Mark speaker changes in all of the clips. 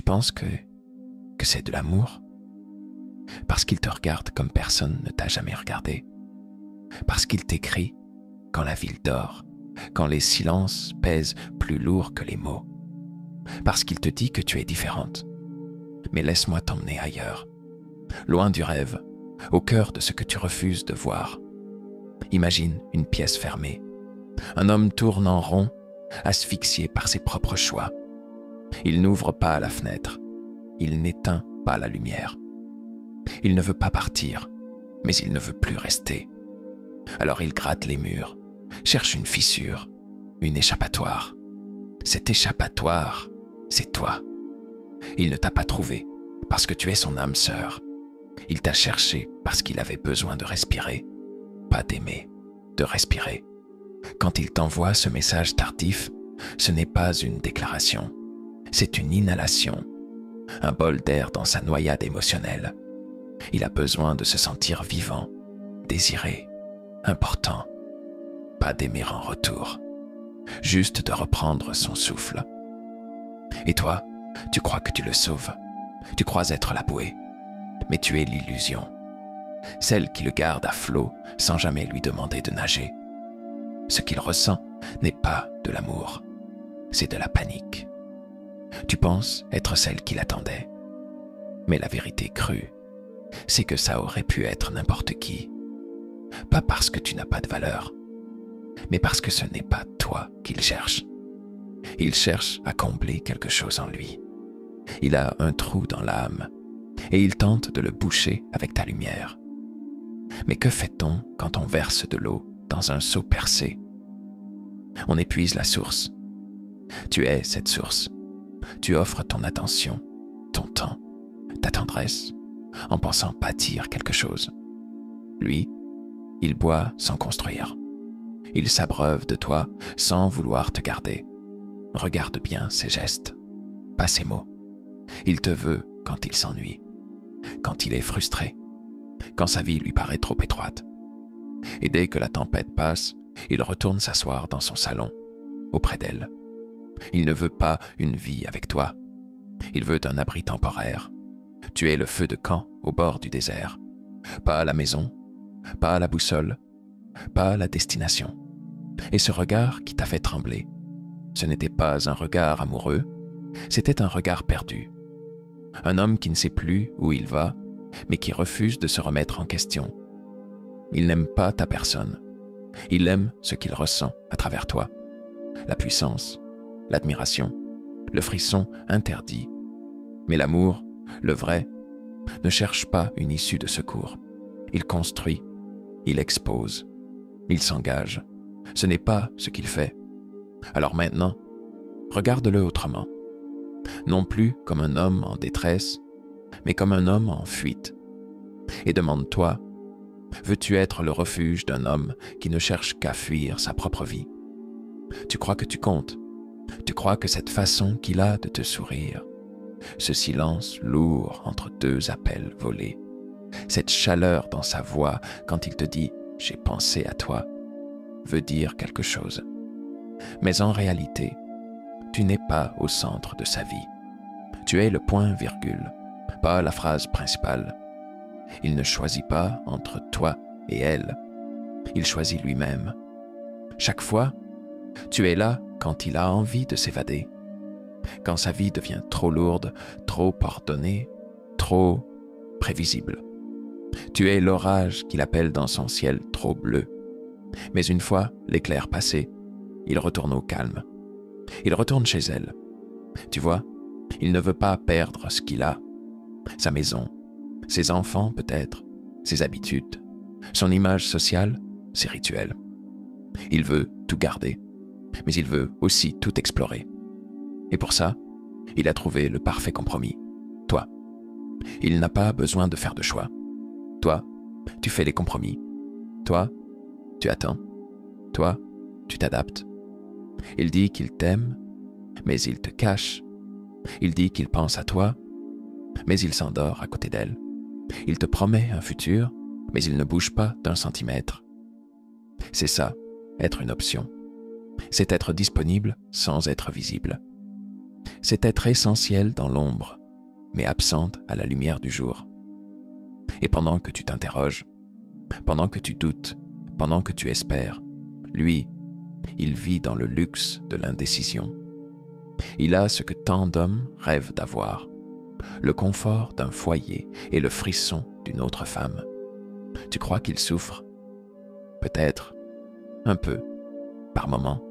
Speaker 1: penses que c'est de l'amour? Parce qu'il te regarde comme personne ne t'a jamais regardé. Parce qu'il t'écrit quand la ville dort, quand les silences pèsent plus lourd que les mots. Parce qu'il te dit que tu es différente. Mais laisse-moi t'emmener ailleurs, loin du rêve, au cœur de ce que tu refuses de voir. Imagine une pièce fermée. Un homme tourne en rond, asphyxié par ses propres choix. Il n'ouvre pas la fenêtre. Il n'éteint pas la lumière. Il ne veut pas partir, mais il ne veut plus rester. Alors il gratte les murs, cherche une fissure, une échappatoire. Cet échappatoire, c'est toi. Il ne t'a pas trouvé parce que tu es son âme sœur. Il t'a cherché parce qu'il avait besoin de respirer, pas d'aimer, de respirer. Quand il t'envoie ce message tardif, ce n'est pas une déclaration, c'est une inhalation, un bol d'air dans sa noyade émotionnelle. Il a besoin de se sentir vivant, désiré, important, pas d'aimer en retour, juste de reprendre son souffle. Et toi, tu crois que tu le sauves, tu crois être la bouée, mais tu es l'illusion, celle qui le garde à flot sans jamais lui demander de nager. Ce qu'il ressent n'est pas de l'amour, c'est de la panique. Tu penses être celle qui l'attendait, mais la vérité crue, c'est que ça aurait pu être n'importe qui. Pas parce que tu n'as pas de valeur, mais parce que ce n'est pas toi qu'il cherche. Il cherche à combler quelque chose en lui. Il a un trou dans l'âme et il tente de le boucher avec ta lumière. Mais que fait-on quand on verse de l'eau dans un seau percé? On épuise la source. Tu es cette source. Tu offres ton attention, ton temps, ta tendresse, en pensant bâtir quelque chose. Lui, il boit sans construire. Il s'abreuve de toi sans vouloir te garder. Regarde bien ses gestes, pas ses mots. Il te veut quand il s'ennuie, quand il est frustré, quand sa vie lui paraît trop étroite. Et dès que la tempête passe, il retourne s'asseoir dans son salon, auprès d'elle. Il ne veut pas une vie avec toi. Il veut un abri temporaire. Tu es le feu de camp au bord du désert. Pas la maison, pas la boussole, pas la destination. Et ce regard qui t'a fait trembler, ce n'était pas un regard amoureux, c'était un regard perdu. Un homme qui ne sait plus où il va, mais qui refuse de se remettre en question. Il n'aime pas ta personne. Il aime ce qu'il ressent à travers toi. La puissance, l'admiration, le frisson interdit. Mais l'amour, le vrai, ne cherche pas une issue de secours. Il construit, il expose, il s'engage. Ce n'est pas ce qu'il fait. Alors maintenant, regarde-le autrement. Non plus comme un homme en détresse, mais comme un homme en fuite. Et demande-toi, veux-tu être le refuge d'un homme qui ne cherche qu'à fuir sa propre vie? Tu crois que tu comptes. Tu crois que cette façon qu'il a de te sourire, ce silence lourd entre deux appels volés, cette chaleur dans sa voix quand il te dit « j'ai pensé à toi », veut dire quelque chose. Mais en réalité, tu n'es pas au centre de sa vie. Tu es le point-virgule, pas la phrase principale. Il ne choisit pas entre toi et elle. Il choisit lui-même. Chaque fois, tu es là quand il a envie de s'évader. Quand sa vie devient trop lourde, trop ordonnée, trop prévisible. Tu es l'orage qu'il appelle dans son ciel trop bleu. Mais une fois l'éclair passé, il retourne au calme. Il retourne chez elle. Tu vois, il ne veut pas perdre ce qu'il a. Sa maison, ses enfants peut-être, ses habitudes, son image sociale, ses rituels. Il veut tout garder, mais il veut aussi tout explorer. Et pour ça, il a trouvé le parfait compromis, toi. Il n'a pas besoin de faire de choix. Toi, tu fais les compromis. Toi, tu attends. Toi, tu t'adaptes. Il dit qu'il t'aime, mais il te cache. Il dit qu'il pense à toi, mais il s'endort à côté d'elle. Il te promet un futur, mais il ne bouge pas d'un centimètre. C'est ça, être une option. C'est être disponible sans être visible. C'est être essentiel dans l'ombre, mais absente à la lumière du jour. Et pendant que tu t'interroges, pendant que tu doutes, pendant que tu espères, lui, il vit dans le luxe de l'indécision. Il a ce que tant d'hommes rêvent d'avoir, le confort d'un foyer et le frisson d'une autre femme. Tu crois qu'il souffre? Peut-être, un peu, par moment,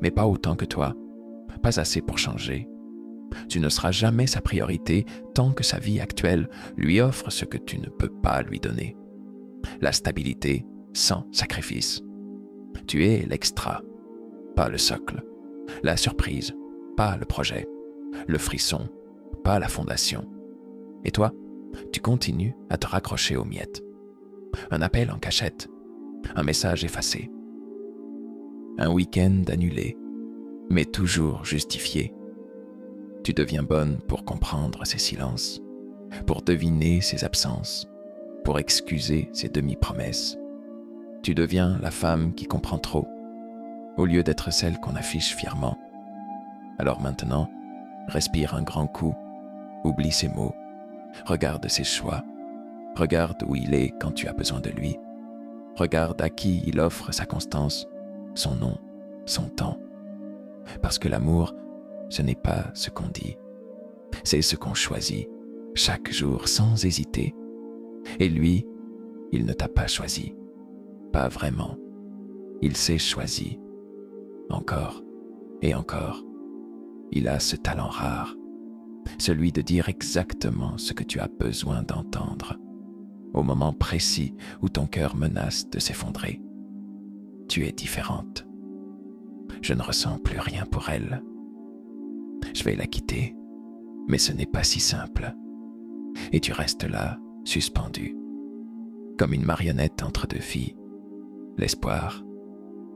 Speaker 1: mais pas autant que toi, pas assez pour changer. Tu ne seras jamais sa priorité tant que sa vie actuelle lui offre ce que tu ne peux pas lui donner. La stabilité sans sacrifice. Tu es l'extra, pas le socle. La surprise, pas le projet. Le frisson, pas la fondation. Et toi, tu continues à te raccrocher aux miettes. Un appel en cachette, un message effacé. Un week-end annulé, mais toujours justifié. Tu deviens bonne pour comprendre ses silences, pour deviner ses absences, pour excuser ses demi-promesses. Tu deviens la femme qui comprend trop, au lieu d'être celle qu'on affiche fièrement. Alors maintenant, respire un grand coup, oublie ses mots, regarde ses choix, regarde où il est quand tu as besoin de lui, regarde à qui il offre sa constance, son nom, son temps. Parce que l'amour, ce n'est pas ce qu'on dit, c'est ce qu'on choisit, chaque jour sans hésiter. Et lui, il ne t'a pas choisi, pas vraiment. Il s'est choisi, encore et encore. Il a ce talent rare, celui de dire exactement ce que tu as besoin d'entendre, au moment précis où ton cœur menace de s'effondrer. Tu es différente. Je ne ressens plus rien pour elle. Je vais la quitter, mais ce n'est pas si simple. Et tu restes là, suspendue, comme une marionnette entre deux filles, l'espoir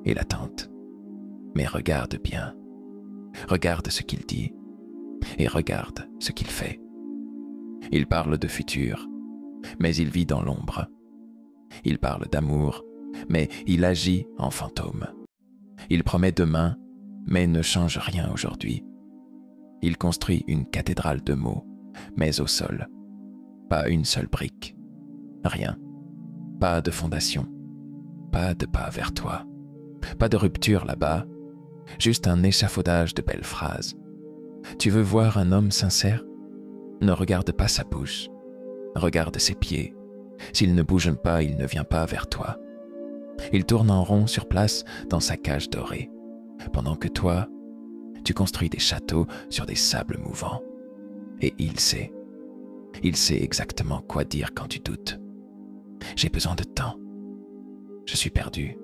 Speaker 1: et l'attente. Mais regarde bien, regarde ce qu'il dit et regarde ce qu'il fait. Il parle de futur, mais il vit dans l'ombre. Il parle d'amour, mais il agit en fantôme. Il promet demain, mais ne change rien aujourd'hui. Il construit une cathédrale de mots, mais au sol. Pas une seule brique. Rien. Pas de fondation. Pas de pas vers toi. Pas de rupture là-bas. Juste un échafaudage de belles phrases. Tu veux voir un homme sincère? Ne regarde pas sa bouche. Regarde ses pieds. S'il ne bouge pas, il ne vient pas vers toi. Il tourne en rond sur place dans sa cage dorée, pendant que toi, tu construis des châteaux sur des sables mouvants. Et il sait exactement quoi dire quand tu doutes. J'ai besoin de temps. Je suis perdu,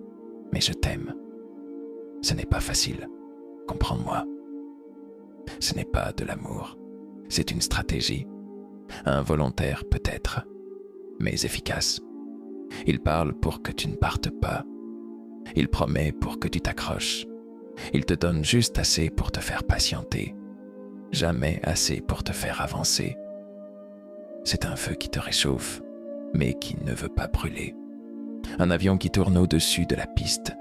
Speaker 1: mais je t'aime. Ce n'est pas facile, comprends-moi. Ce n'est pas de l'amour, c'est une stratégie, involontaire peut-être, mais efficace. Il parle pour que tu ne partes pas. Il promet pour que tu t'accroches. Il te donne juste assez pour te faire patienter, jamais assez pour te faire avancer. C'est un feu qui te réchauffe, mais qui ne veut pas brûler. Un avion qui tourne au-dessus de la piste,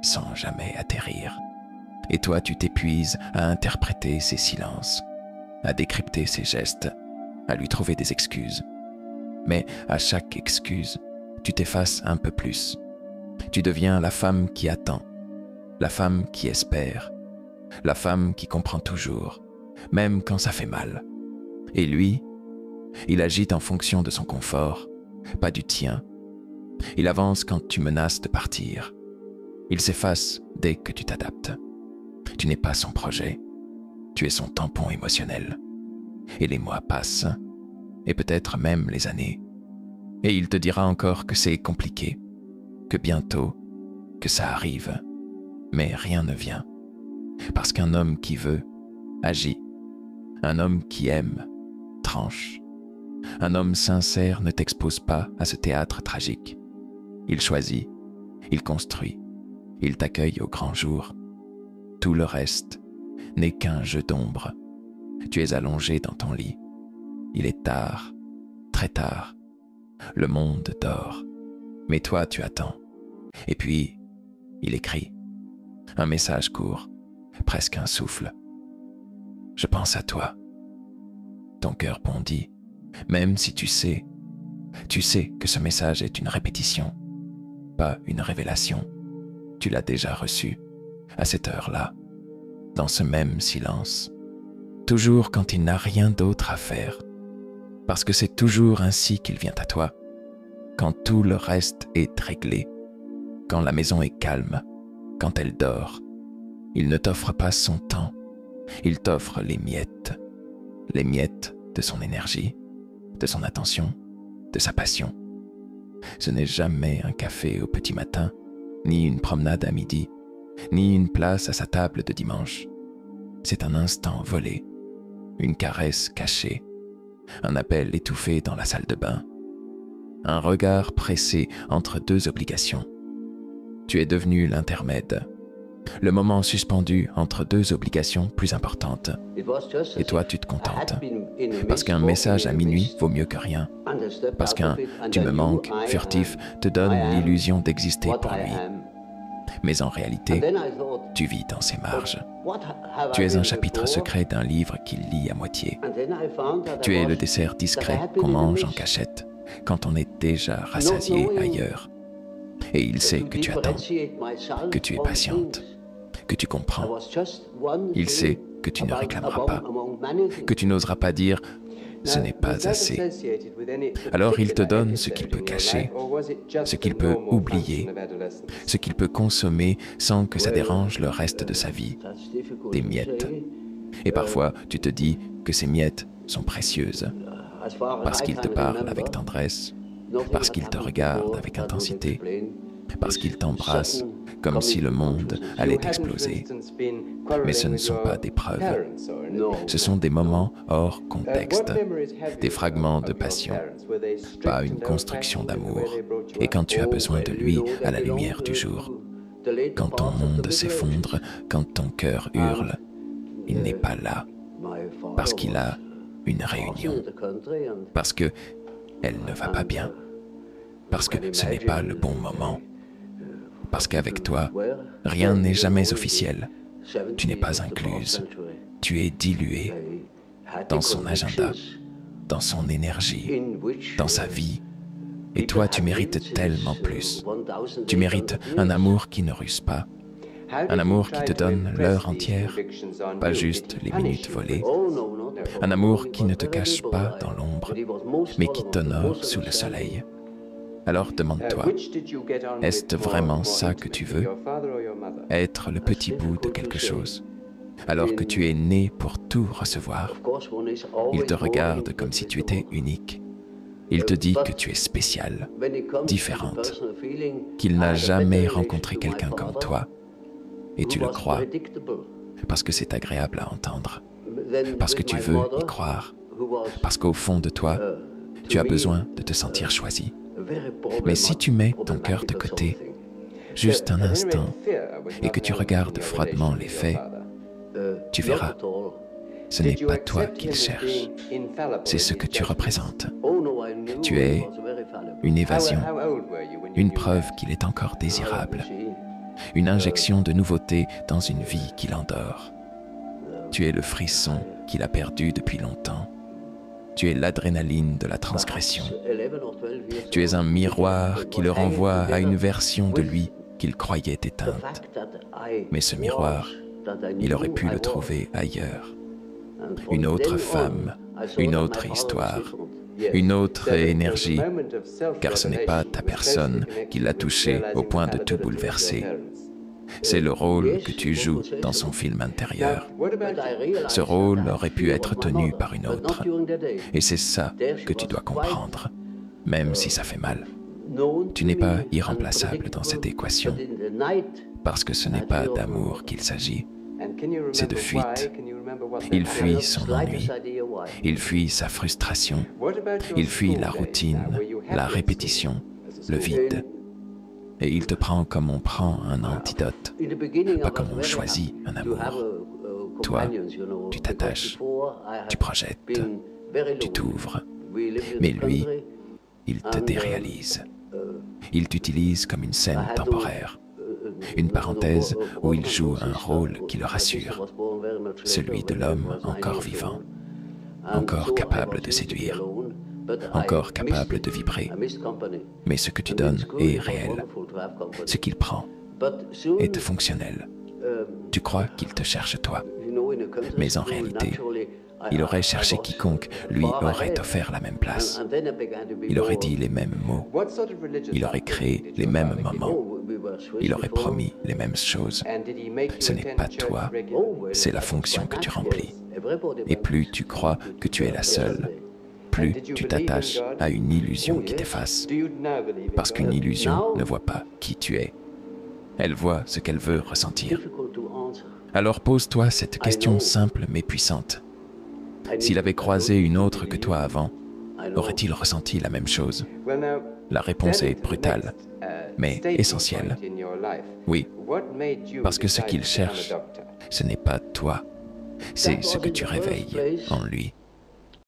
Speaker 1: sans jamais atterrir. Et toi, tu t'épuises à interpréter ses silences, à décrypter ses gestes, à lui trouver des excuses. Mais à chaque excuse, tu t'effaces un peu plus. Tu deviens la femme qui attend, la femme qui espère, la femme qui comprend toujours, même quand ça fait mal. Et lui, il agit en fonction de son confort, pas du tien. Il avance quand tu menaces de partir. Il s'efface dès que tu t'adaptes. Tu n'es pas son projet, tu es son tampon émotionnel. Et les mois passent, et peut-être même les années. Et il te dira encore que c'est compliqué, que bientôt, que ça arrive. Mais rien ne vient. Parce qu'un homme qui veut, agit. Un homme qui aime, tranche. Un homme sincère ne t'expose pas à ce théâtre tragique. Il choisit, il construit, il t'accueille au grand jour. Tout le reste n'est qu'un jeu d'ombre. Tu es allongé dans ton lit. Il est tard, très tard. Le monde dort. Mais toi, tu attends. Et puis, il écrit. Un message court, presque un souffle. Je pense à toi. Ton cœur bondit, même si tu sais que ce message est une répétition, pas une révélation. Tu l'as déjà reçu, à cette heure-là, dans ce même silence, toujours quand il n'a rien d'autre à faire, parce que c'est toujours ainsi qu'il vient à toi, quand tout le reste est réglé, quand la maison est calme, quand elle dort. Il ne t'offre pas son temps, il t'offre les miettes de son énergie, de son attention, de sa passion. Ce n'est jamais un café au petit matin, ni une promenade à midi, ni une place à sa table de dimanche. C'est un instant volé, une caresse cachée, un appel étouffé dans la salle de bain, un regard pressé entre deux obligations. Tu es devenu l'intermède, le moment suspendu entre deux obligations plus importantes. Et toi, tu te contentes, parce qu'un message à minuit vaut mieux que rien, parce qu'un « tu me manques » furtif te donne l'illusion d'exister pour lui. Mais en réalité, tu vis dans ses marges. Tu es un chapitre secret d'un livre qu'il lit à moitié. Tu es le dessert discret qu'on mange en cachette, quand on est déjà rassasié ailleurs. Et il sait que tu attends, que tu es patiente, que tu comprends. Il sait que tu ne réclameras pas, que tu n'oseras pas dire « ce n'est pas assez ». Alors il te donne ce qu'il peut cacher, ce qu'il peut oublier, ce qu'il peut consommer sans que ça dérange le reste de sa vie, des miettes. Et parfois tu te dis que ces miettes sont précieuses, parce qu'il te parle avec tendresse, parce qu'il te regarde avec intensité, parce qu'il t'embrasse comme si le monde allait exploser. Mais ce ne sont pas des preuves. Ce sont des moments hors contexte, des fragments de passion, pas une construction d'amour. Et quand tu as besoin de lui à la lumière du jour, quand ton monde s'effondre, quand ton cœur hurle, il n'est pas là, parce qu'il a une réunion, parce que elle ne va pas bien, parce que ce n'est pas le bon moment, parce qu'avec toi, rien n'est jamais officiel. Tu n'es pas incluse, tu es diluée dans son agenda, dans son énergie, dans sa vie. Et toi, tu mérites tellement plus. Tu mérites un amour qui ne ruse pas, un amour qui te donne l'heure entière, pas juste les minutes volées. Un amour qui ne te cache pas dans l'ombre, mais qui t'honore sous le soleil. Alors demande-toi, est-ce vraiment ça que tu veux? Être le petit bout de quelque chose, alors que tu es né pour tout recevoir. Il te regarde comme si tu étais unique. Il te dit que tu es spéciale, différente, qu'il n'a jamais rencontré quelqu'un comme toi. Et tu le crois, parce que c'est agréable à entendre, parce que tu veux y croire, parce qu'au fond de toi, tu as besoin de te sentir choisi. Mais si tu mets ton cœur de côté, juste un instant, et que tu regardes froidement les faits, tu verras, ce n'est pas toi qu'il cherche, c'est ce que tu représentes. Tu es une évasion, une preuve qu'il est encore désirable, une injection de nouveauté dans une vie qu'il endort. Tu es le frisson qu'il a perdu depuis longtemps. Tu es l'adrénaline de la transgression. Tu es un miroir qui le renvoie à une version de lui qu'il croyait éteinte. Mais ce miroir, il aurait pu le trouver ailleurs. Une autre femme, une autre histoire, une autre énergie, car ce n'est pas ta personne qui l'a touché au point de tout bouleverser. C'est le rôle que tu joues dans son film intérieur. Ce rôle aurait pu être tenu par une autre. Et c'est ça que tu dois comprendre, même si ça fait mal. Tu n'es pas irremplaçable dans cette équation, parce que ce n'est pas d'amour qu'il s'agit, c'est de fuite. Il fuit son ennui, il fuit sa frustration, il fuit la routine, la répétition, le vide. Et il te prend comme on prend un antidote, pas comme on choisit un amour. Toi, tu t'attaches, tu projettes, tu t'ouvres. Mais lui, il te déréalise. Il t'utilise comme une scène temporaire, une parenthèse où il joue un rôle qui le rassure, celui de l'homme encore vivant. encore capable de séduire, encore capable de vibrer. Mais ce que tu donnes est réel. Ce qu'il prend est fonctionnel. Tu crois qu'il te cherche toi, mais en réalité, il aurait cherché quiconque lui aurait offert la même place. Il aurait dit les mêmes mots. Il aurait créé les mêmes moments. Il aurait promis les mêmes choses. Ce n'est pas toi, c'est la fonction que tu remplis. Et plus tu crois que tu es la seule, plus tu t'attaches à une illusion qui t'efface. Parce qu'une illusion ne voit pas qui tu es. Elle voit ce qu'elle veut ressentir. Alors pose-toi cette question simple mais puissante. S'il avait croisé une autre que toi avant, aurait-il ressenti la même chose? La réponse est brutale, mais essentielle. Oui, parce que ce qu'il cherche, ce n'est pas toi, c'est ce que tu réveilles en lui.